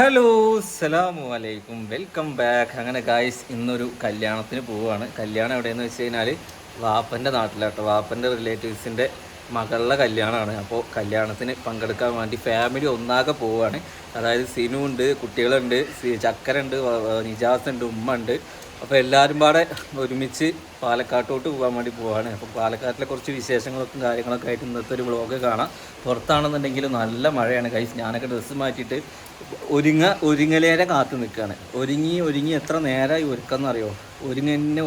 Hello അസ്സലാമു അലൈക്കും, welcome back. അങ്ങനെ ഗായ്സ്, ഇന്നൊരു കല്യാണത്തിന് പോവുകയാണ്. കല്യാണം എവിടെയെന്ന് വെച്ച് കഴിഞ്ഞാൽ വാപ്പൻ്റെ നാട്ടിലാട്ടോ. വാപ്പൻ്റെ റിലേറ്റീവ്സിൻ്റെ മകളുടെ കല്യാണമാണ്. അപ്പോൾ കല്യാണത്തിന് പങ്കെടുക്കാൻ വേണ്ടി ഫാമിലി ഒന്നാകെ പോവുകയാണ്. അതായത് സിനു ഉണ്ട്, കുട്ടികളുണ്ട്, ചക്കരുണ്ട്, നിജാസ് ഉണ്ട്, ഉമ്മ ഉണ്ട്. അപ്പോൾ എല്ലാവരും പാടെ ഒരുമിച്ച് പാലക്കാട്ടോട്ട് പോകാൻ വേണ്ടി പോവാണ്. അപ്പോൾ പാലക്കാട്ടിലെ കുറച്ച് വിശേഷങ്ങളൊക്കെ കാര്യങ്ങളൊക്കെ ആയിട്ട് ഇന്നത്തെ ഒരു വ്ളോഗ് കാണാം. പുറത്താണെന്നുണ്ടെങ്കിൽ നല്ല മഴയാണ് ഗൈസ്. ഞാനൊക്കെ ഡ്രസ്സ് മാറ്റിയിട്ട് ഒരുങ്ങലേരെ കാത്തു നിൽക്കുകയാണ്. ഒരുങ്ങി എത്ര നേരമായി ഒരുക്കാന്നറിയോ? ഒരുങ്ങന്നെ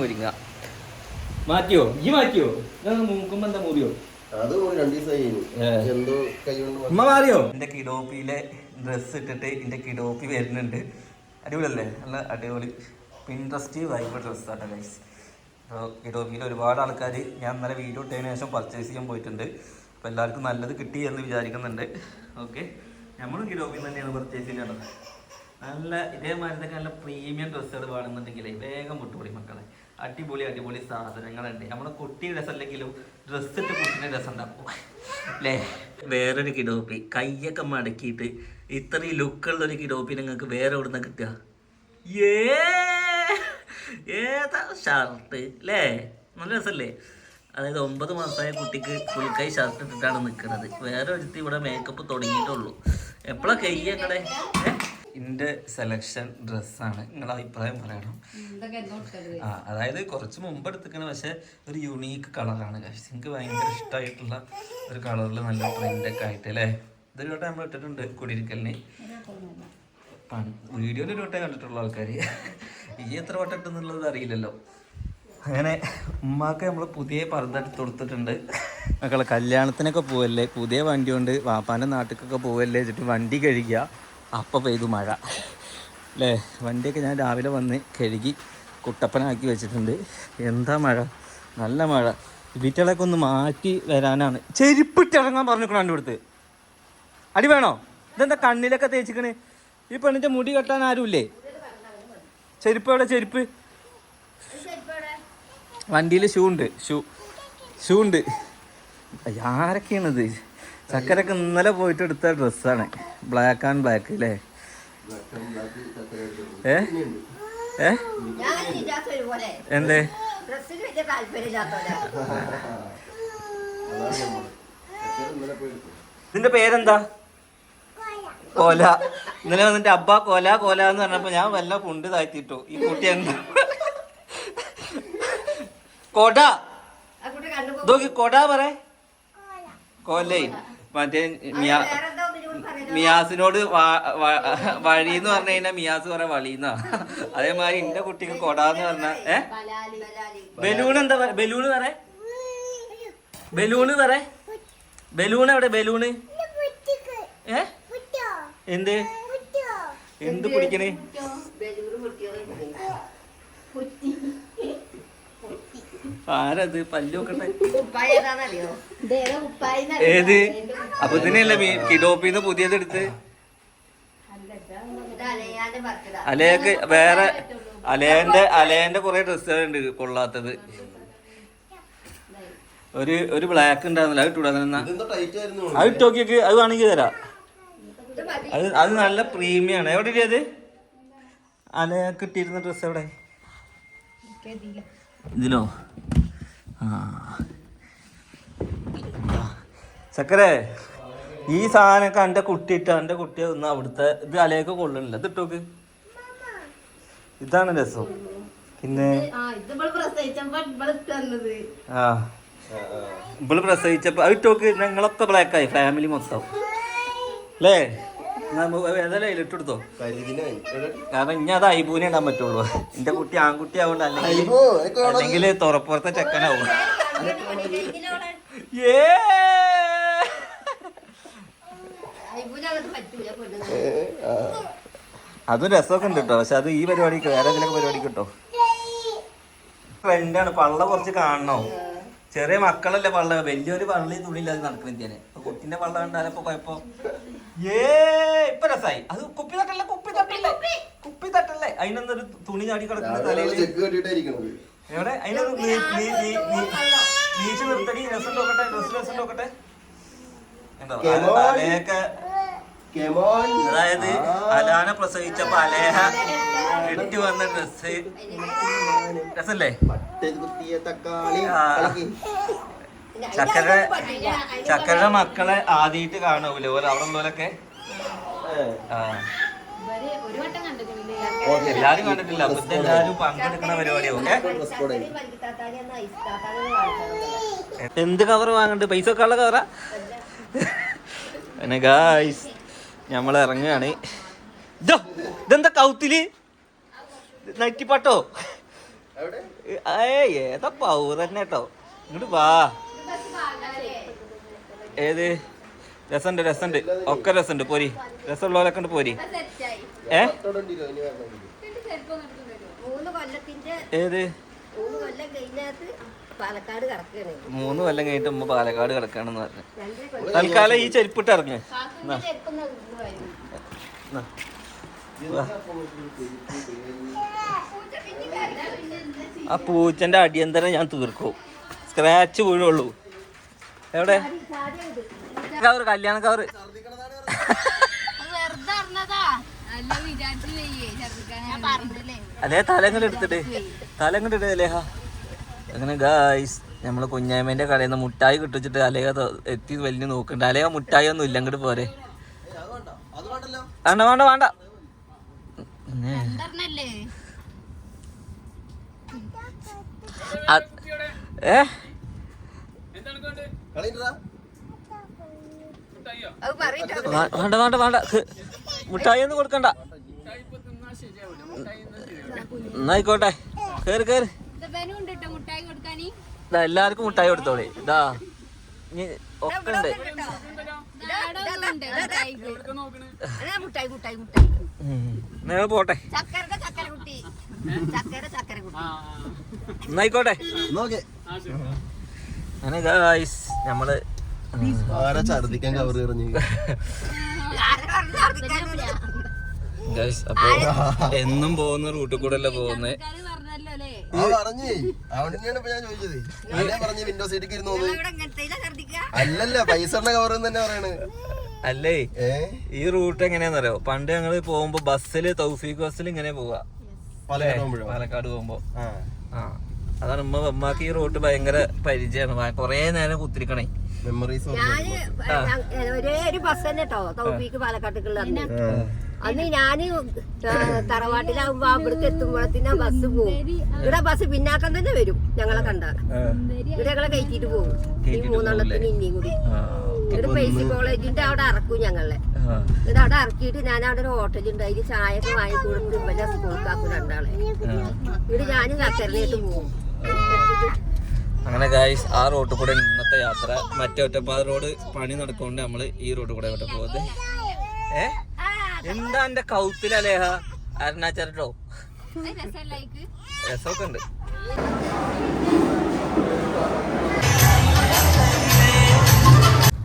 മാറ്റിയോ മൂക്കുമ്പോ എന്താ മൂടിയോ? ഉമ്മ മാറിയോ? എൻ്റെ കിഡോപ്പിയിലെ ഡ്രസ്സ് ഇട്ടിട്ട് എൻ്റെ കിഡോപ്പി വരുന്നുണ്ട്. അടിപൊളിയല്ലേ? നല്ല അടിപൊളി പിൻട്രസ്റ്റ് വൈബ് ഡ്രസ്സാണ് ഗൈസ്. അപ്പോൾ കിഡോപ്പിയിൽ ഒരുപാട് ആൾക്കാർ ഞാൻ ഇന്നലെ വീഡിയോ ഇട്ടതിന് ശേഷം പർച്ചേസ് ചെയ്യാൻ പോയിട്ടുണ്ട്. അപ്പോൾ എല്ലാവർക്കും നല്ലത് കിട്ടി എന്ന് വിചാരിക്കുന്നുണ്ട്. ഓക്കെ, നമ്മളും കിഡോപ്പിൽ തന്നെയാണ് പർച്ചേസ് ചെയ്യുന്നത്. നല്ല ഇതേമാതിരി നല്ല പ്രീമിയം ഡ്രസ്സുകൾ വേണമെന്നുണ്ടെങ്കിൽ വേഗം വിട്ടുപൊളി മക്കളെ. അടിപൊളി സാധനങ്ങളുണ്ട്. നമ്മളെ കുട്ടി രസമല്ലെങ്കിലും ഡ്രസ്സ് ഇട്ട് കുട്ടീൻ്റെ രസം ഉണ്ടാക്കും അല്ലേ? വേറൊരു കിഡോപ്പി കയ്യൊക്കെ മടക്കിയിട്ട് ഇത്രയും ലുക്കുള്ളൊരു കിഡോപ്പി നിങ്ങൾക്ക് വേറെ എവിടെ നിന്ന് കിട്ടുക? ഏതാ ഷർട്ട് അല്ലേ? നല്ല രസമല്ലേ? അതായത് 9 മാസമായ കുട്ടിക്ക് ഫുൾ കൈ ഷർട്ട് ഇട്ടിട്ടാണ് നിൽക്കുന്നത്. വേറെ ഒരുത്തി ഇവിടെ മേക്കപ്പ് തുടങ്ങിയിട്ടുള്ളൂ. എപ്പോഴാണ് കയ്യങ്ങളെ? എൻ്റെ സെലക്ഷൻ ഡ്രസ്സാണ്. നിങ്ങളുടെ അഭിപ്രായം പറയണം. അതായത് കുറച്ച് മുമ്പ് എടുത്തിക്കണം, പക്ഷെ ഒരു യുണീക്ക് കളറാണ് ഗൈസ്. എനിക്ക് ഭയങ്കര ഇഷ്ടമായിട്ടുള്ള ഒരു കളറിൽ നല്ല ട്രെൻഡൊക്കെ ആയിട്ട് അല്ലേ? ഇതൊരു വട്ടം നമ്മൾ ഇട്ടിട്ടുണ്ട് കുടിയിരിക്കലിന്. വീഡിയോയിൽ ഒരു വട്ടം കണ്ടിട്ടുള്ള ആൾക്കാർ. ഈ എത്ര വട്ടം ഇട്ടെന്നുള്ളത് അറിയില്ലല്ലോ. അങ്ങനെ ഉമ്മാക്ക് നമ്മൾ പുതിയ പർദ്ദ എടുത്ത് കൊടുത്തിട്ടുണ്ട്. മക്കളെ കല്യാണത്തിനൊക്കെ പോവല്ലേ, പുതിയ വണ്ടി കൊണ്ട് വാപ്പാൻ്റെ നാട്ടിലേക്കൊക്കെ പോവല്ലേ വെച്ചിട്ട് വണ്ടി കഴുകുക. അപ്പം പെയ്തു മഴ അല്ലേ? വണ്ടിയൊക്കെ ഞാൻ രാവിലെ വന്ന് കഴുകി കുട്ടപ്പനാക്കി വെച്ചിട്ടുണ്ട്. എന്താ മഴ, നല്ല മഴ. വീട്ടുകളൊക്കെ ഒന്ന് മാറ്റി വരാനാണ്. ചെരുപ്പിട്ടിറങ്ങാൻ പറഞ്ഞിരിക്കണം എൻ്റെ അടുത്ത്. അടി വേണോ? ഇതെന്താ കണ്ണിലൊക്കെ തേച്ചിക്കണേ? ഈ പെണ്ണിൻ്റെ മുടി കെട്ടാൻ ആരുമില്ലേ? ചെരുപ്പ് എവിടെ? ചെരുപ്പ് വണ്ടിയിൽ ഷൂ ഉണ്ട്. ആരൊക്കെയാണിത്? ചക്കരൊക്കെ ഇന്നലെ പോയിട്ട് എടുത്ത ഡ്രസ്സാണ്. ബ്ലാക്ക് ആൻഡ് ബ്ലാക്ക് അല്ലേ? എന്തേ ഇതിന്റെ പേരെന്താ? കോല. ഇന്നലെ വന്നിട്ട് അബ്ബ കോല എന്ന് പറഞ്ഞപ്പോ ഞാൻ വല്ല കുണ്ട് താഴ്ത്തിട്ടു. ഈ കുട്ടി എന്താ കൊട നോക്കി കൊട പറ. കോലേ മറ്റേ മിയാസിനോട് വഴിന്ന് പറഞ്ഞു കഴിഞ്ഞാൽ മിയാസ് പറയാ വളിന്നാ. അതേമാതിരി എന്റെ കുട്ടിക്ക് കൊടാന്ന് പറഞ്ഞ ബലൂൺ എന്താ പറ? ബലൂൺ എവിടെ? ബലൂണ് എന്ത് പിടിക്കണേ? ആരത്? പല്ലു നോക്കട്ടെ. ഏത്? അപ്പൊ ഇതിനല്ലേ കിഡോപ്പിന്ന് പുതിയത് എടുത്ത്? അലയൊക്കെ വേറെ അലയന്റെ കുറെ ഡ്രസ്സുകളുണ്ട് കൊള്ളാത്തത്. ഒരു ബ്ലാക്ക് ഉണ്ടായിരുന്നില്ല, അത് ഇട്ടുവിടാ. അത് ഇട്ടോക്കിയൊക്കെ അത് വേണമെങ്കിൽ തരാം. അത് നല്ല പ്രീമിയം ആണ്. എവിടെ അത്? അലയൊക്കെ ഇട്ടിരുന്ന ഡ്രസ്സ് എവിടെ? ഇതിലോ? ചക്കരേ, ഈ സാധനമൊക്കെ എൻ്റെ കുട്ടിയെ ഒന്ന് അവിടുത്തെ ഇത് അലയൊക്കെ കൊള്ളണില്ല. ഇത് ഇട്ടോക്ക്. ഇതാണ് രസം. പിന്നെ ഇവള് പ്രസവിച്ചപ്പോ അത് ഇട്ടോക്ക്. ഞങ്ങളൊക്കെ ബ്ലാക്കായി, ഫാമിലി മൊത്തം അല്ലേ? ഏതായാലും ഇട്ടെടുത്തോ. കാരണം ഇനി അത് ഐബൂനെ ഇടാൻ പറ്റുള്ളൂ. എന്റെ കുട്ടി ആൺകുട്ടി ആവണ്ട, അല്ലെങ്കിൽ തുറപ്പുറത്തെ ചെക്കനാവും. അതും രസമൊക്കെ ഉണ്ട് കേട്ടോ. പക്ഷെ അത് ഈ പരിപാടിക്ക് വേറെ ഏതെങ്കിലും പരിപാടിക്ക് കേട്ടോ. ട്രെൻഡാണ്. പള്ള കുറച്ച് കാണണോ? ചെറിയ മക്കളല്ലേ പള്ള. വലിയൊരു പള്ളി തുണിയില്ലാതെ നടക്കണില്ലേ? കുട്ടിന്റെ പള്ള കണ്ടാലപ്പോ കുഴപ്പം. ഇപ്പൊ രസായി. അത് കുപ്പി തട്ടല്ലേ? അതിനൊന്നൊരു തുണി ചാടി കിടക്കുന്ന തലയിൽ എവിടെ? അതിനൊന്ന് നീച്ച് നിർത്തടി. രസം നോക്കട്ടെ, ഡ്രസ് രസം നോക്കട്ടെ. തലയൊക്കെ അതായത് അലാന പ്രസവിച്ചപ്പോ അലേഹ ഇട്ട് വന്ന ഡ്രസ് രസല്ലേ? ചക്കരയുടെ മക്കളെ ആദ്യമായിട്ട് കാണൂലേ ഓരോ അവിടെ ഉള്ളവരൊക്കെ? എല്ലാരും കണ്ടിട്ടില്ല. അപ്പൊ എല്ലാരും പങ്കെടുക്കുന്ന പരിപാടിയാവും. എന്ത് കവർ വാങ്ങണ്ട്? പൈസ ഒക്കെ ഉള്ള കവറാ? പിന്നെ ഗായ്സ് ഞമ്മൾ ഇറങ്ങുകയാണ്. ഇതെന്താ കൗത്തില് നൈറ്റിപ്പട്ടോ? ഏതാ പൗർ തന്നെ കേട്ടോ. ഇങ്ങോട്ട് വാ. ഏത് രസമുണ്ട് രസമുണ്ട് ഒക്കെ രസമുണ്ട്. പോരി രസമുള്ളവരൊക്കെ ഉണ്ട്. പോരി. ഏത് 3 കൊല്ലം കഴിഞ്ഞിട്ട് ഉമ്മ പാലക്കാട് കിടക്കാണെന്ന് പറഞ്ഞു. തൽക്കാലം ഈ ചെരുപ്പിട്ട് ഇറങ്ങ്. ആ പൂച്ചന്റെ അടിയന്തരം ഞാൻ തീർക്കും. സ്ക്രാച്ച് വീഴുള്ളൂ. എവിടെ കവറ്? കല്യാണ കവറ്. അല്ലേ തലങ്ങട് എടുത്തിട്ട് തലങ്ങട് ഇട അലേഹ. അങ്ങനെ ഗായ്സ് നമ്മള് കുഞ്ഞായ്മേന്റെ കടയിൽ നിന്ന് മുട്ടായി കിട്ടിച്ചിട്ട് അലേഹ എത്തി വലിയ നോക്കണ്ട. അലേഹ മുട്ടായി ഒന്നും ഇല്ല, അങ്ങോട്ട് പോരെ. വേണ്ട വേണ്ട വേണ്ട. വേണ്ട വേണ്ട വേണ്ട. മുട്ടായി ഒന്നും കൊടുക്കണ്ട. എന്നായിക്കോട്ടെ. കേറ് കേറ്. എല്ലാവർക്കും മുട്ടായി കൊടുത്തോളേ. ഇതാ ഒക്കെ ഉണ്ട്. നിങ്ങൾ പോട്ടെ. എന്നായിക്കോട്ടെ. അങ്ങനെ ഗായ്സ് നമ്മള് ഛർദിക്കാൻ കവർ എറിഞ്ഞു. അപ്പൊ എന്നും പോകുന്ന റൂട്ടിൽ കൂടെ അല്ലേ പോകുന്നത്? അല്ലല്ല പൈസ കവർ തന്നെ പറയണേ. അല്ലേ ഈ റൂട്ട് എങ്ങനെയാന്നറിയോ? പണ്ട് ഞങ്ങള് പോകുമ്പോ ബസ്സില് തൗഫീഖ് ബസ്സിൽ ഇങ്ങനെ പോവാ പാലക്കാട് പോകുമ്പോ. അതാണ് ഉമ്മക്ക് ഈ റൂട്ട് ഭയങ്കര പരിചയമാണ്. കൊറേ നേരം കുത്തിരിക്കണേ. ഒരേ ഒരു ബസ് തന്നെ കേട്ടോ തൗഫീഖ് പാലക്കാട്ടേക്കുള്ള. അന്ന് ഞാന് തറവാട്ടിലാവുമ്പോ അവിടേക്ക് എത്തുമ്പോഴത്തേന് ബസ് പോകും. ഇവിടെ ബസ് പിന്നാക്കം തന്നെ വരും. ഞങ്ങളെ കണ്ട ഇവിടെ ഞങ്ങളെ കയറ്റിട്ട് പോകും. ഈ 3 ഇനിയും കൂടി ഇവിടെ ബേസിക് കോളേജിന്റെ അവിടെ ഇറക്കും ഞങ്ങളെ. എന്നിട്ട് അവിടെ ഇറക്കിയിട്ട് ഞാൻ അവിടെ ഒരു ഹോട്ടലുണ്ട്. അതിൽ ചായയൊക്കെ വാങ്ങി കൊടുത്ത് ഇവരെ സ്കൂൾക്കാക്കും രണ്ടാളെ. ഇവിടെ ഞാനും കത്തറിനായിട്ട് പോകും. അങ്ങനെ ഗായ്സ് ആ റോഡ് കൂടെ ഇന്നത്തെ യാത്ര. മറ്റേ ഒറ്റപ്പാത റോഡ് പണി നടക്കൊണ്ട് നമ്മള് ഈ റോഡ് കൂടെ ഇവിടെ പോകുന്നത്. എന്താ എന്റെ കൗത്തിലലേഹ അരുണാചരട്ടോ? രസമൊക്കെ ഉണ്ട്.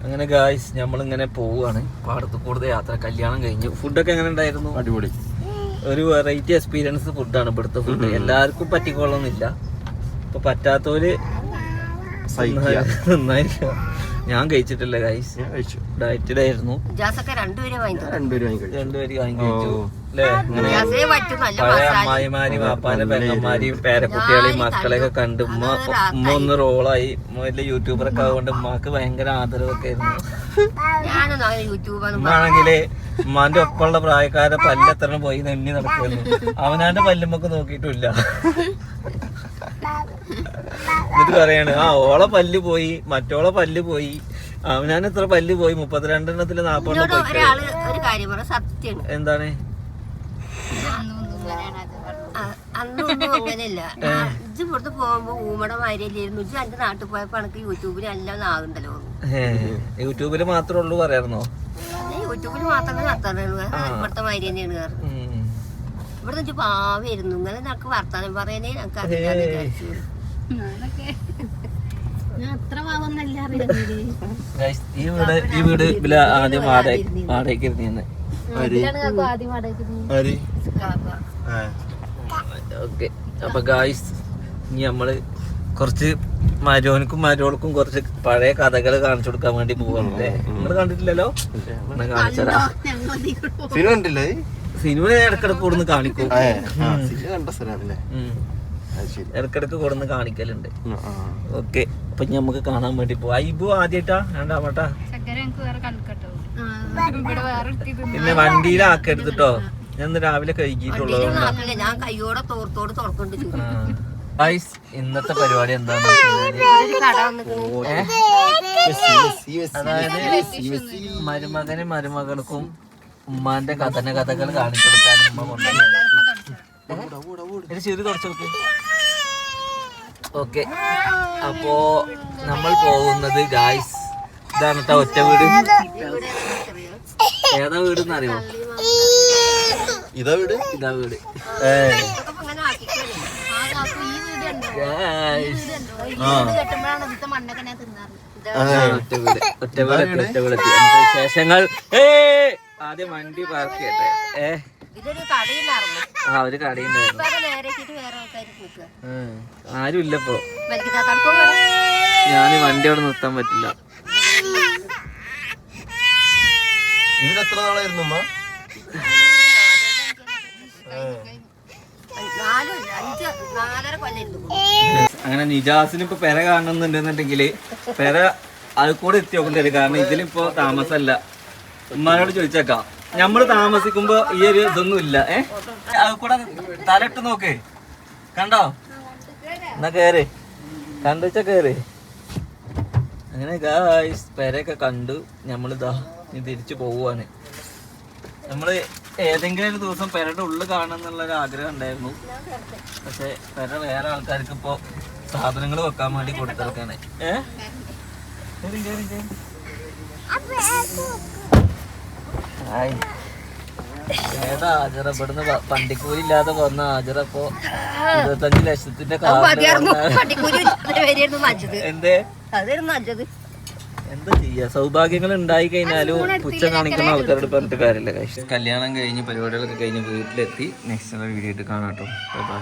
അങ്ങനെ ഗായ്സ് നമ്മളിങ്ങനെ പോവുകയാണ്. പാടത്ത് കൂടുതൽ യാത്ര. കല്യാണം കഴിഞ്ഞു. ഫുഡൊക്കെ എങ്ങനെ ഉണ്ടായിരുന്നു? അടിപൊളി. ഒരു വെറൈറ്റി എക്സ്പീരിയൻസ് ഫുഡാണ് ഇവിടുത്തെ ഫുഡ്. എല്ലാവർക്കും പറ്റിക്കൊള്ളൊന്നുമില്ല. ഇപ്പൊ പറ്റാത്തവര് നന്നായിരിക്കും. ഞാൻ കഴിച്ചിട്ടില്ല ഗൈസ്. ഡയറ്റിലായിരുന്നു. രണ്ടുപേര് വാങ്ങി കഴിച്ചു. പഴയ അമ്മായിമാരും വാപ്പാന്റെ പെങ്ങന്മാരെയും പേരക്കുട്ടികളെയും മക്കളെയൊക്കെ കണ്ട് ഉമ്മ ഒന്ന് റോളായി. വലിയ യൂട്യൂബറൊക്കെ ആയതുകൊണ്ട് ഉമ്മക്ക് ഭയങ്കര ആദരവൊക്കെ ആയിരുന്നു. ഉമ്മാണെങ്കില് ഉമ്മാന്റെ ഒപ്പമുള്ള പ്രായക്കാരെ പല്ലെത്രണം പോയി നെണ്ണി നടക്കുമായിരുന്നു. അവനാന്റെ പല്ലുമ്പൊക്കെ നോക്കിയിട്ടില്ല. എന്നിട്ട് പറയാണ് ഓളെ പല്ല് പോയി, മറ്റോളെ പല്ല് പോയി, അവനാൻ എത്ര പല്ല് പോയി, 32 40 എന്താണ്? അന്നൊന്നും അങ്ങനെയല്ല. ഇജ്ജ് പുറത്ത് പോകുമ്പോ ഊമട മാരിയല്ലായിരുന്നു. ഇജ്ജ് എന്റെ നാട്ടിൽ പോയപ്പോ എനിക്ക് യൂട്യൂബിൽ എല്ലാം ആകുണ്ടല്ലോ. യൂട്യൂബില് മാത്രമേ ഉള്ളൂ പറയാറുന്നോ? യൂട്യൂബിൽ മാത്രമേ നടത്താറുള്ളൂ. ഇവിടുത്തെ മാരി തന്നെയാണ് കാരണം. ഇവിടെ വെച്ച് പാവായിരുന്നു. ഇങ്ങനെ നമുക്ക് വർത്താനം പറയാനേ ഞങ്ങൾക്ക് അറിയാതെ വിചാരിച്ചു. ഈ വീട് ആദ്യം വാടകയ്ക്ക് ഇരുന്നിരുന്നു. ഓക്കെ. അപ്പൊ ഗായ്സ് ഇനി നമ്മള് കുറച്ച് മരോനിക്കും മരോൾക്കും കുറച്ച് പഴയ കഥകൾ കാണിച്ചു കൊടുക്കാൻ വേണ്ടി പോവാണല്ലേ. നിങ്ങൾ കണ്ടിട്ടില്ലല്ലോ? കാണിച്ചതാ. സിനിമ കണ്ടില്ലേ? സിനിമ ഇടക്കിടക്ക് കൊടുന്ന് കാണിക്കും. കണ്ട സ്ഥലമാണല്ലേ? ഇടക്കിടക്ക് കൊടുന്ന് കാണിക്കലുണ്ട്. ഓക്കെ, അപ്പൊ നമുക്ക് കാണാൻ വേണ്ടി പോവാ. ഐബു ആദ്യമായിട്ടാ രണ്ടാമട്ടാ? പിന്നെ വണ്ടിയിലാക്കെടുത്തിട്ടോ. ഞാൻ രാവിലെ കഴുകിയിട്ടുള്ളത്. ഞാൻ കയ്യോടെ തോർത്തോട് തുറക്കൊണ്ട് ഇന്നത്തെ പരിപാടി എന്താന്ന് അതായത് മരുമകനും മരുമകൾക്കും ഉമ്മാന്റെ കഥകൾ കാണിച്ചു കൊടുക്കാൻ ഉമ്മ കൊണ്ടുവന്നു. ചെറിയ തുടച്ചോക്ക്. ഓക്കെ, അപ്പോ നമ്മൾ പോകുന്നത് ഗായ്സ് ഇതാണ് കേട്ടോ. ഒറ്റ വീട്. ഏതാ വീട് എന്നറിയോ? ഇതാ വീട്. ഇതാ വീട്. വിശേഷങ്ങൾ. ആദ്യം വണ്ടി പാർക്ക് ചെയ്യട്ടെ. ഒരു കടയുണ്ടായിരുന്നു. ആരും ഇല്ലപ്പോ. ഞാൻ വണ്ടി അവിടെ നിർത്താൻ പറ്റില്ല. ഇതിന് എത്ര നാളായിരുന്നു അമ്മ? അങ്ങനെ നിജാസിന് ഇപ്പൊ പെര കാണുന്നുണ്ടെന്നുണ്ടെങ്കില് പെര അത് കൂടെ എത്തി നോക്കേണ്ടി. കാരണം ഇതിലിപ്പോ താമസമല്ല. ഉമ്മാനോട് ചോദിച്ചേക്കാം. നമ്മള് താമസിക്കുമ്പോ ഈ ഒരു ഇതൊന്നും ഇല്ല. അത് കൂടെ തലയിട്ട് നോക്ക്. കണ്ടോ? എന്നാ കേറ്. കണ്ടുവച്ച കേറ്. അങ്ങനെ ഗായ്സ് പെരയൊക്കെ കണ്ടു. നമ്മളിതാ ഇനി തിരിച്ചു പോവുകയാണ്. നമ്മള് ഏതെങ്കിലും ഒരു ദിവസം പെരയുടെ ഉള്ളിൽ കാണണം എന്നുള്ളൊരു ആഗ്രഹം ഉണ്ടായിരുന്നു. പക്ഷെ പെര വേറെ ആൾക്കാർക്ക് ഇപ്പോ സാധനങ്ങൾ വെക്കാൻ വേണ്ടി കൊടുത്തിറക്കാണ്. ഏതാ ആജറ ഇവിടുന്ന് വണ്ടിക്കൂലി ഇല്ലാതെ വന്ന ആജറ ഇപ്പൊ 25 ലക്ഷത്തിന്റെ എന്തേ എന്താ ചെയ്യാ? സൗഭാഗ്യങ്ങൾ ഉണ്ടായി കഴിഞ്ഞാലും പുച്ഛം കാണിക്കുന്ന ആൾക്കാരോട് പറഞ്ഞിട്ട് കാര്യമില്ല. കല്യാണം കഴിഞ്ഞ് പരിപാടികളൊക്കെ കഴിഞ്ഞ് വീട്ടിലെത്തി. നെക്സ്റ്റ് വീഡിയോ ആയിട്ട് കാണാം കേട്ടോ. ബൈ.